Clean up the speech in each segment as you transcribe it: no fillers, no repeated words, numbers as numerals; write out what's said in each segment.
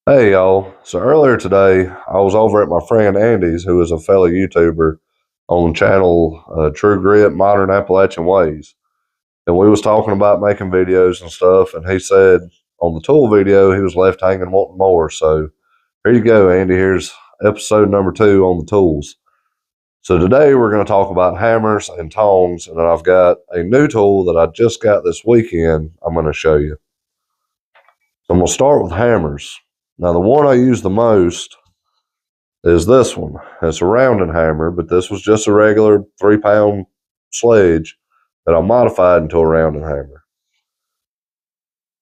Hey y'all. So earlier today, I was over at my friend Andy's, who is a fellow YouTuber on the channel True Grit Modern Appalachian Ways. And we was talking about making videos and stuff, and he said on the tool video he was left hanging wanting more. So here you go, Andy. Here's episode number 2 on the tools. So today we're going to talk about hammers and tongs, and then I've got a new tool that I just got this weekend I'm going to show you. So I'm going to start with hammers. Now, the one I use the most is this one. It's a rounding hammer, but this was just a regular 3-pound sledge that I modified into a rounding hammer.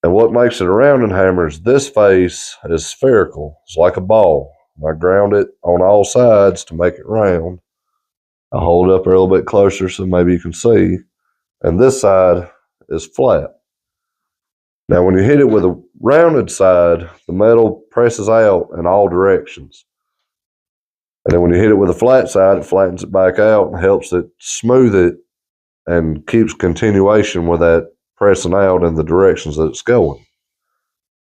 And what makes it a rounding hammer is this face is spherical. It's like a ball. I ground it on all sides to make it round. I hold it up a little bit closer so maybe you can see. And this side is flat. Now, when you hit it with a rounded side, the metal presses out in all directions. And then when you hit it with a flat side, it flattens it back out and helps it smooth it and keeps continuation with that pressing out in the directions that it's going.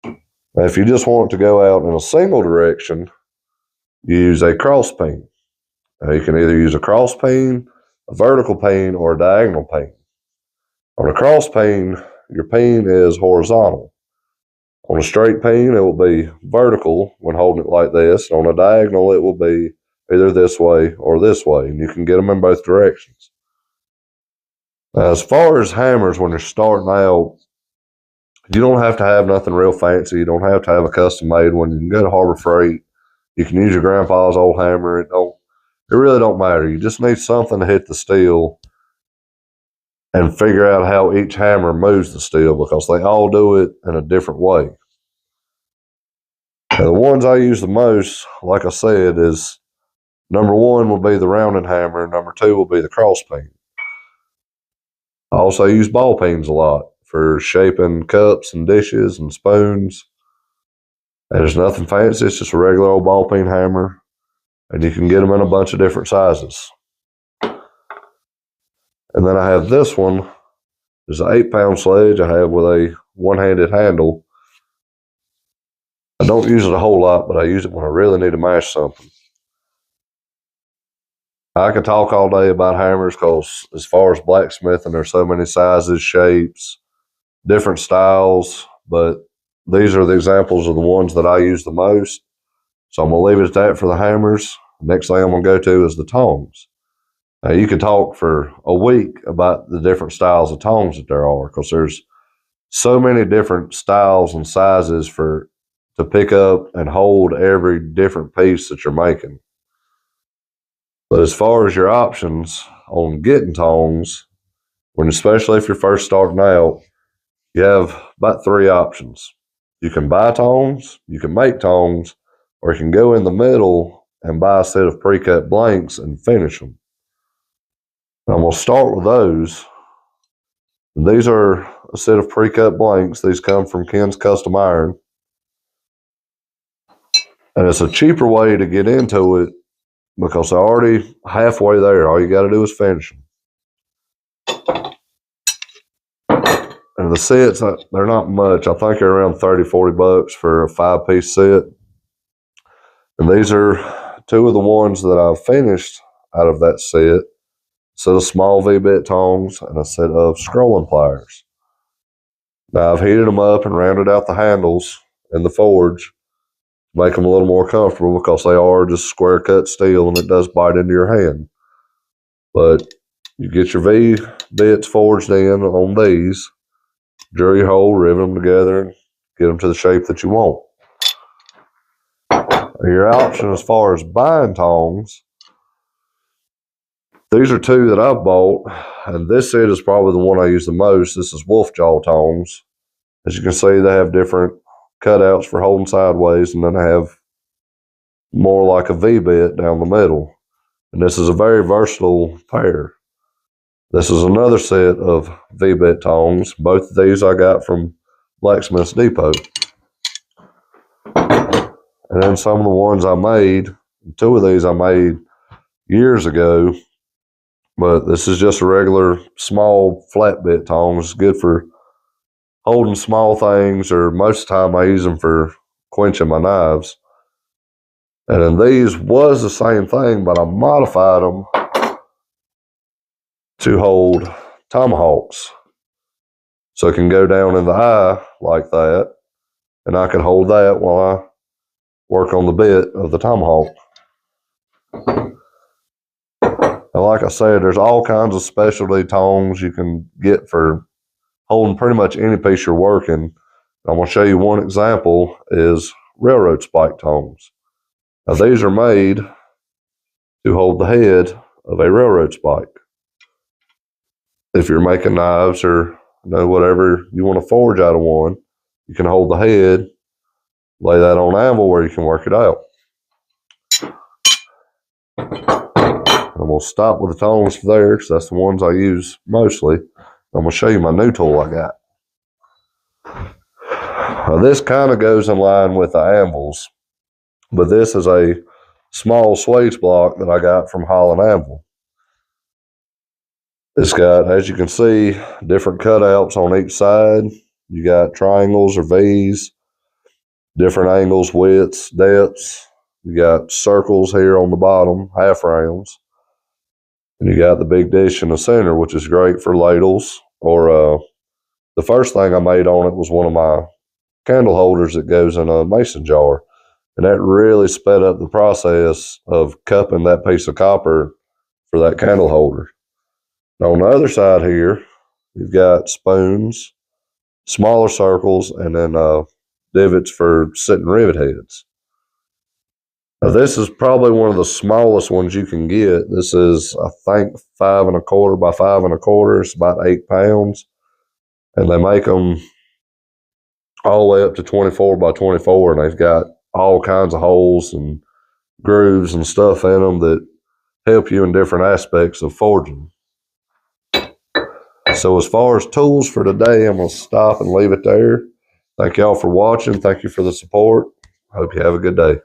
Now, if you just want it to go out in a single direction, you use a cross peen. Now, you can either use a cross peen, a vertical peen, or a diagonal peen. On a cross peen, your peen is horizontal. On a straight peen, it will be vertical when holding it like this. On a diagonal, it will be either this way or this way, and you can get them in both directions. Now, as far as hammers, when you're starting out, you don't have to have nothing real fancy. You don't have to have a custom made one. You can go to Harbor Freight. You can use your grandpa's old hammer. It really don't matter. You just need something to hit the steel and figure out how each hammer moves the steel, because they all do it in a different way. Now, the ones I use the most, like I said, is number 1 will be the rounding hammer. Number 2 will be the cross peen. I also use ball peens a lot for shaping cups and dishes and spoons. And there's nothing fancy. It's just a regular old ball peen hammer. And you can get them in a bunch of different sizes. And then I have this one. It's an 8-pound sledge I have with a one-handed handle. I don't use it a whole lot, but I use it when I really need to mash something. I could talk all day about hammers because as far as blacksmithing, there's so many sizes, shapes, different styles, but these are the examples of the ones that I use the most. So I'm going to leave it at that for the hammers. Next thing I'm going to go to is the tongs. Now, you could talk for a week about the different styles of tongs that there are, because there's so many different styles and sizes to pick up and hold every different piece that you're making. But as far as your options on getting tongs, especially if you're first starting out, you have about 3 options. You can buy tongs, you can make tongs, or you can go in the middle and buy a set of pre-cut blanks and finish them. And I'm going to start with those. These are a set of pre-cut blanks. These come from Ken's Custom Iron. And it's a cheaper way to get into it because they're already halfway there. All you got to do is finish them. And the sets, they're not much. I think they're around $30-40 for a 5-piece set. And these are 2 of the ones that I've finished out of that set. A set of small V-bit tongs and a set of scrolling pliers. Now, I've heated them up and rounded out the handles in the forge, make them a little more comfortable because they are just square cut steel and it does bite into your hand. But you get your V-bits forged in on these, drill your hole, rivet them together, and get them to the shape that you want. Your option as far as buying tongs, these are 2 that I've bought, and this set is probably the one I use the most. This is wolf jaw tongs. As you can see, they have different cutouts for holding sideways, and then they have more like a V-bit down the middle. And this is a very versatile pair. This is another set of V-bit tongs. Both of these I got from Blacksmith's Depot. And then some of the ones I made, 2 of these I made years ago, but this is just a regular small flat bit tongs. It's good for holding small things, or most of the time I use them for quenching my knives. And then these was the same thing, but I modified them to hold tomahawks. So it can go down in the eye like that, and I can hold that while I work on the bit of the tomahawk. And like I said, there's all kinds of specialty tongs you can get for holding pretty much any piece you're working. I'm going to show you one example is railroad spike tongs. Now these are made to hold the head of a railroad spike. If you're making knives or whatever you want to forge out of one, you can hold the head, lay that on anvil where you can work it out. I'm going to stop with the tongs there because that's the ones I use mostly. I'm going to show you my new tool I got. Now this kind of goes in line with the anvils, but this is a small swage block that I got from Holland Anvil. It's got, as you can see, different cutouts on each side. You got triangles or V's, different angles, widths, depths. You got circles here on the bottom, half rounds. And you got the big dish in the center, which is great for ladles. Or the first thing I made on it was one of my candle holders that goes in a mason jar. And that really sped up the process of cupping that piece of copper for that candle holder. Now on the other side here, you've got spoons, smaller circles, and then divots for sitting rivet heads. Now this is probably one of the smallest ones you can get. This is, I think, 5 1/4 by 5 1/4. It's about 8 pounds. And they make them all the way up to 24 by 24, and they've got all kinds of holes and grooves and stuff in them that help you in different aspects of forging. So as far as tools for today, I'm going to stop and leave it there. Thank y'all for watching. Thank you for the support. Hope you have a good day.